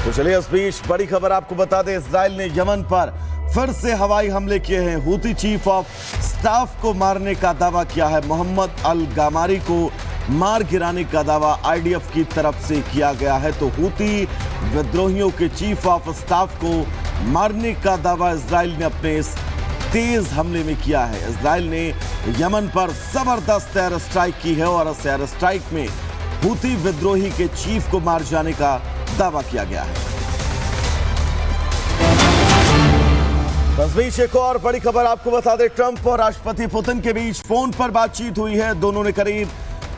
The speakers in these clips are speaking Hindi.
तो चलिए इस बीच बड़ी खबर आपको बता दें, इजराइल ने यमन पर फिर से हवाई हमले किए हैं। हूती चीफ ऑफ स्टाफ को मारने का दावा किया है। मोहम्मद अल गामारी को मार गिराने का दावा आईडीएफ की तरफ से किया गया है। तो हूती विद्रोहियों के चीफ ऑफ स्टाफ को मारने का दावा इजराइल ने अपने इस तेज हमले में किया है। इजराइल ने यमन पर जबरदस्त एयर स्ट्राइक की है और इस एयर स्ट्राइक में हूती विद्रोही के चीफ को मार जाने का दावा किया गया है। इस बीच एक और बड़ी खबर आपको बता दें, ट्रंप और राष्ट्रपति पुतिन के बीच फोन पर बातचीत हुई है। दोनों ने करीब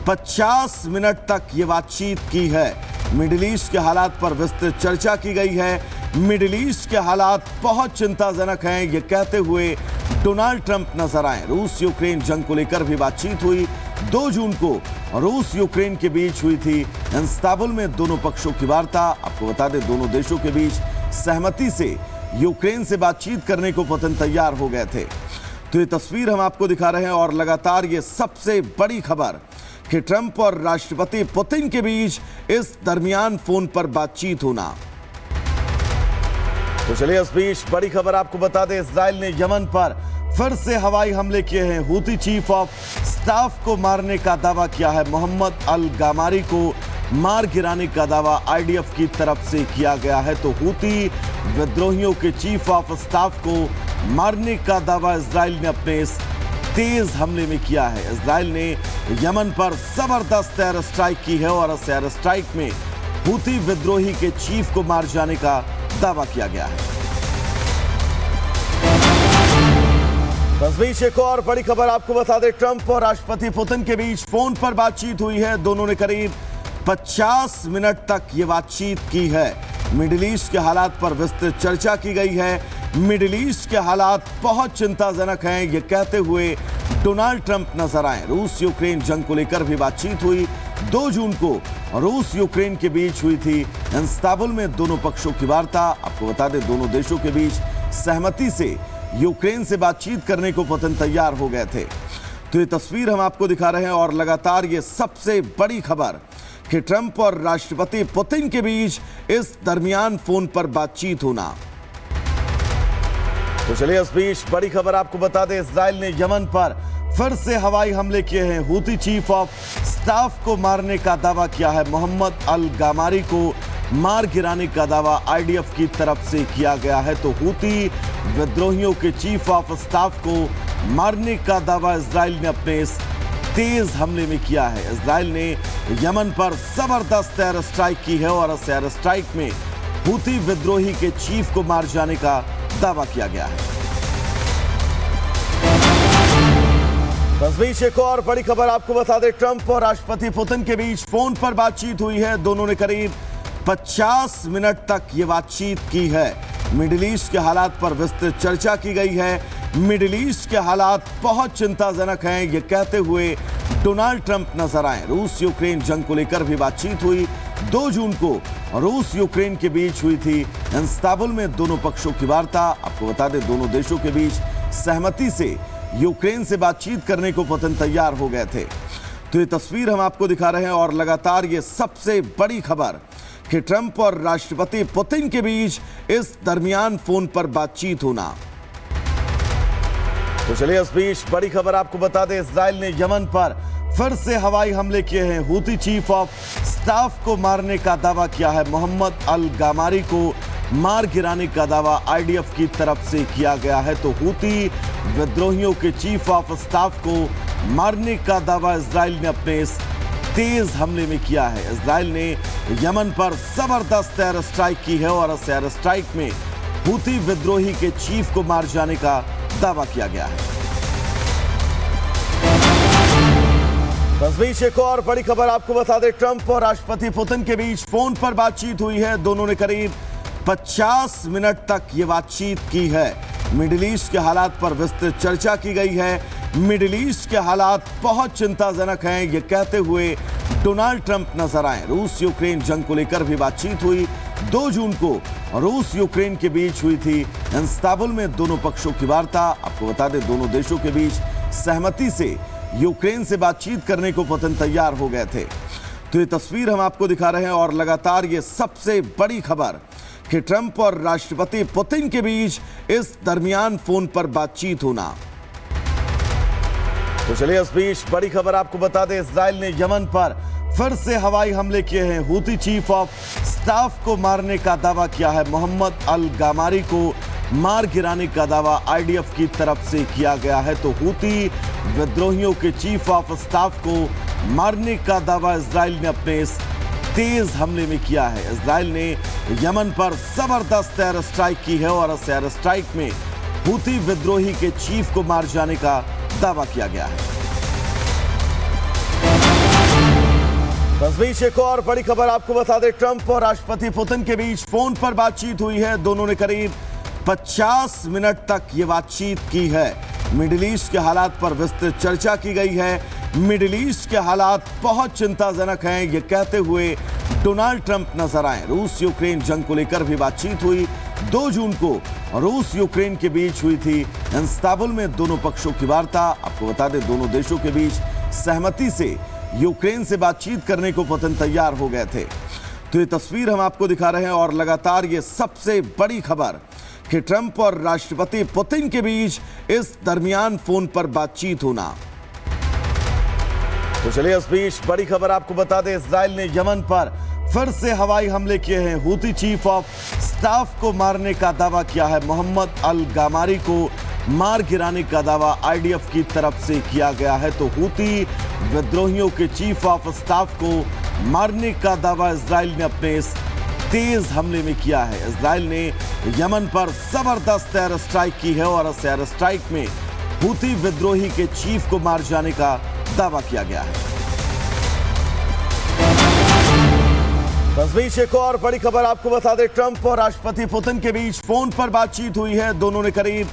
50 मिनट तक ये बातचीत की है। मिडिल ईस्ट के हालात पर विस्तृत चर्चा की गई है। मिडिल ईस्ट के हालात बहुत चिंताजनक हैं, ये कहते हुए डोनाल्ड ट्रंप नजर आए। रूस यूक्रेन जंग को लेकर भी बातचीत हुई। 2 जून को रूस यूक्रेन के बीच हुई थी इस्तांबुल में दोनों पक्षों की वार्ता। आपको बता दें, दोनों देशों के बीच सहमति से यूक्रेन से बातचीत करने को पुतिन तैयार हो गए थे। तो ये तस्वीर हम आपको दिखा रहे हैं और लगातार ये सबसे बड़ी खबर कि ट्रंप और राष्ट्रपति पुतिन के बीच इस दरमियान फोन पर बातचीत होना। तो चलिए इस बीच बड़ी खबर आपको बता दें, इजराइल ने यमन पर फिर से हवाई हमले किए हैं। हूती चीफ ऑफ स्टाफ को मारने का दावा किया है। मोहम्मद अल गामारी को मार गिराने का दावा आईडीएफ की तरफ से किया गया है। तो हूती विद्रोहियों के चीफ ऑफ स्टाफ को मारने का दावा इजराइल ने अपने इस तेज हमले में किया है। इजराइल ने यमन पर जबरदस्त एयर स्ट्राइक की है और इस एयर स्ट्राइक में हूती विद्रोही के चीफ को मार जाने का दावा किया गया है। इस बीच एक और बड़ी खबर आपको बता दें, ट्रंप और राष्ट्रपति पुतिन के बीच फोन पर बातचीत हुई है। दोनों ने करीब 50 मिनट तक ये बातचीत की है। मिडिल ईस्ट के हालात पर विस्तृत चर्चा की गई है। मिडिल ईस्ट के हालात बहुत चिंताजनक हैं, ये कहते हुए डोनाल्ड ट्रंप नजर आए। रूस यूक्रेन जंग को लेकर भी बातचीत हुई। 2 जून को रूस यूक्रेन के बीच हुई थी इस्तांबुल में दोनों पक्षों की वार्ता। आपको बता दें, दोनों देशों के बीच सहमति से यूक्रेन से बातचीत करने को पुतिन तैयार हो गए थे। तो ये तस्वीर हम आपको दिखा रहे हैं और लगातार ये सबसे बड़ी खबर कि ट्रंप और राष्ट्रपति पुतिन के बीच इस दरमियान फोन पर बातचीत होना। तो चलिए इस बीच बड़ी खबर आपको बता दें, इजराइल ने यमन पर फिर से हवाई हमले किए हैं। हूती चीफ ऑफ स्टाफ को मारने का दावा किया है। मोहम्मद अल गामारी को मार गिराने का दावा आईडीएफ की तरफ से किया गया है। तो हूती विद्रोहियों के चीफ ऑफ स्टाफ को मारने का दावा इजराइल ने अपने इस तेज हमले में किया है। इजराइल ने यमन पर जबरदस्त एयर स्ट्राइक की है और इस एयर स्ट्राइक में हूती विद्रोही के चीफ को मार जाने का दावा किया गया है। इस बीच एक और बड़ी खबर आपको बता दें, ट्रंप और राष्ट्रपति पुतिन के बीच फोन पर बातचीत हुई है। दोनों ने करीब 50 मिनट तक ये बातचीत की है। मिडिल ईस्ट के हालात पर विस्तृत चर्चा की गई है। मिडिल ईस्ट के हालात बहुत चिंताजनक हैं, ये कहते हुए डोनाल्ड ट्रंप नजर आए। रूस यूक्रेन जंग को लेकर भी बातचीत हुई। 2 जून को रूस यूक्रेन के बीच हुई थी इस्तांबुल में दोनों पक्षों की वार्ता। आपको बता दें, दोनों देशों के बीच सहमति से यूक्रेन से बातचीत करने को पुतिन तैयार हो गए थे। तो ये तस्वीर हम आपको दिखा रहे हैं और लगातार ये सबसे बड़ी खबर कि ट्रंप और राष्ट्रपति पुतिन के बीच इस दरमियान फोन पर बातचीत होना। तो चलिए इस बीच बड़ी खबर आपको बता दें, इजराइल ने यमन पर फिर से हवाई हमले किए हैं। हूती चीफ ऑफ स्टाफ को मारने का दावा किया है। मोहम्मद अल गामारी को मार गिराने का दावा आईडीएफ की तरफ से किया गया है। तो हूती विद्रोहियों के चीफ ऑफ स्टाफ को मारने का दावा इजराइल ने अपने इस तेज हमले में किया है। इजराइल ने यमन पर जबरदस्त एयर स्ट्राइक की है और इस एयर स्ट्राइक में हूती विद्रोही के चीफ को मार जाने का दावा किया गया है। इस बीच एक और बड़ी खबर आपको बता दें, ट्रंप और राष्ट्रपति पुतिन के बीच फोन पर बातचीत हुई है। दोनों ने करीब 50 मिनट तक ये बातचीत की है। मिडिल ईस्ट के हालात पर विस्तृत चर्चा की गई है। मिडिल ईस्ट के हालात बहुत चिंताजनक हैं, ये कहते हुए डोनाल्ड ट्रंप नजर आए। रूस यूक्रेन जंग को लेकर भी बातचीत हुई। 2 जून को रूस यूक्रेन के बीच हुई थी इस्तांबुल में दोनों पक्षों की वार्ता। आपको बता दें, दोनों देशों के बीच सहमति से यूक्रेन से बातचीत करने को पुतिन तैयार हो गए थे। तो ये तस्वीर हम आपको दिखा रहे हैं और लगातार ये सबसे बड़ी खबर कि ट्रंप और राष्ट्रपति पुतिन के बीच इस दरमियान फोन पर बातचीत होना। तो चलिए इस बीच बड़ी खबर आपको बता दें, इजराइल ने यमन पर फिर से हवाई हमले किए हैं। हूती चीफ ऑफ स्टाफ को मारने का दावा किया है। मोहम्मद अल गामारी को मार गिराने का दावा आईडीएफ की तरफ से किया गया है। तो हूती विद्रोहियों के चीफ ऑफ स्टाफ को मारने का दावा इजराइल ने अपने इस तेज हमले में किया है। इजराइल ने यमन पर जबरदस्त एयर स्ट्राइक की है और इस एयर स्ट्राइक में हूती विद्रोही के चीफ को मार जाने का दावा किया गया है। इस बीच एक और बड़ी खबर आपको बता दें, ट्रंप और राष्ट्रपति पुतिन के बीच फोन पर बातचीत हुई है। दोनों ने करीब 50 मिनट तक ये बातचीत की है। मिडिल ईस्ट के हालात पर विस्तृत चर्चा की गई है। मिडिल ईस्ट के हालात बहुत चिंताजनक हैं, ये कहते हुए डोनाल्ड ट्रंप नजर आए। रूस यूक्रेन जंग को लेकर भी बातचीत हुई। 2 जून को रूस यूक्रेन के बीच हुई थी इस्तांबुल में दोनों पक्षों की वार्ता। आपको बता दें, दोनों देशों के बीच सहमति से यूक्रेन से बातचीत करने को पुतिन तैयार हो गए थे। तो ये तस्वीर हम आपको दिखा रहे हैं और लगातार ये सबसे बड़ी खबर कि ट्रंप और राष्ट्रपति पुतिन के बीच इस दरमियान फोन पर बातचीत होना। तो चलिए इस बीच बड़ी खबर आपको बता दें, इजराइल ने यमन पर फिर से हवाई हमले किए हैं। हूती चीफ ऑफ स्टाफ को मारने का दावा किया है। मोहम्मद अल गामारी को मार गिराने का दावा आईडीएफ की तरफ से किया गया है। तो हूती विद्रोहियों के चीफ ऑफ स्टाफ को मारने का दावा इजराइल ने अपने इस तेज हमले में किया है। इजराइल ने यमन पर जबरदस्त एयर स्ट्राइक की है और इस एयर स्ट्राइक में हूती विद्रोही के चीफ को मार जाने का दावा किया गया है। इस बीच एक और बड़ी खबर आपको बता दें, ट्रंप और राष्ट्रपति पुतिन के बीच फोन पर बातचीत हुई है। दोनों ने करीब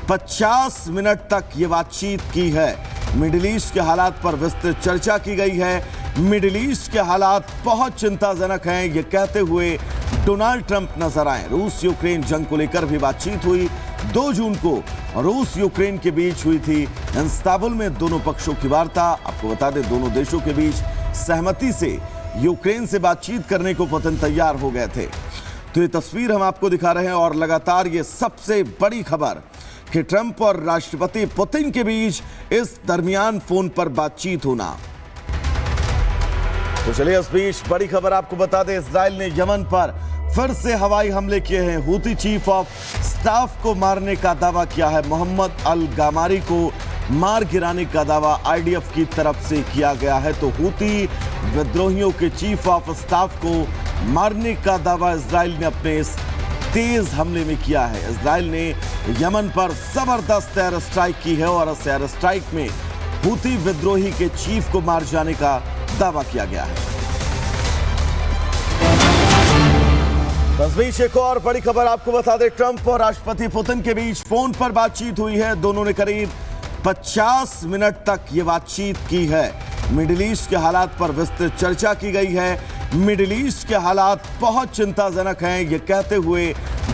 50 मिनट तक ये बातचीत की है। मिडिल ईस्ट के हालात पर विस्तृत चर्चा की गई है। मिडिल ईस्ट के हालात बहुत चिंताजनक हैं, ये कहते हुए डोनाल्ड ट्रंप नजर आए। रूस यूक्रेन जंग को लेकर भी बातचीत हुई। 2 जून को रूस यूक्रेन के बीच हुई थी इस्तांबुल में दोनों पक्षों की वार्ता। आपको बता दें, दोनों देशों के बीच सहमति से यूक्रेन से बातचीत करने को पुतिन तैयार हो गए थे। तो ये तस्वीर हम आपको दिखा रहे हैं और लगातार ये सबसे बड़ी खबर कि ट्रंप और राष्ट्रपति पुतिन के बीच इस दरमियान फोन पर बातचीत होना। तो चलिए इस बीच बड़ी खबर आपको बता दें, इजराइल ने यमन पर फिर से हवाई हमले किए हैं। हूती चीफ ऑफ स्टाफ को मारने का दावा किया है। मोहम्मद अल गामारी को मार गिराने का दावा आईडीएफ की तरफ से किया गया है। तो हूती विद्रोहियों के चीफ ऑफ स्टाफ को मारने का दावा इजराइल ने अपने इस तेज हमले में किया है। इजराइल ने यमन पर जबरदस्त एयर स्ट्राइक की है और इस एयर स्ट्राइक में हूती विद्रोही के चीफ को मार जाने का दावा किया गया है। इस बीच एक और बड़ी खबर आपको बता दें, ट्रंप और राष्ट्रपति पुतिन के बीच फोन पर बातचीत हुई है। दोनों ने करीब 50 मिनट तक ये बातचीत की है। मिडिल ईस्ट के हालात पर विस्तृत चर्चा की गई है। मिडिल ईस्ट के हालात बहुत चिंताजनक हैं, ये कहते हुए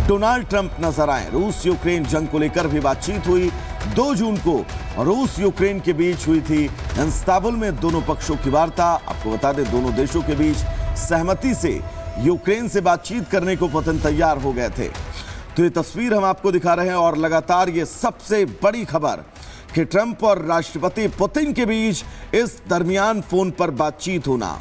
डोनाल्ड ट्रंप नजर आए। रूस यूक्रेन जंग को लेकर भी बातचीत हुई। 2 जून को रूस यूक्रेन के बीच हुई थी इस्तांबुल में दोनों पक्षों की वार्ता। आपको बता दें, दोनों देशों के बीच सहमति से यूक्रेन से बातचीत करने को पुतिन तैयार हो गए थे। तो ये तस्वीर हम आपको दिखा रहे हैं और लगातार ये सबसे बड़ी खबर कि ट्रंप और राष्ट्रपति पुतिन के बीच इस दरमियान फोन पर बातचीत होना।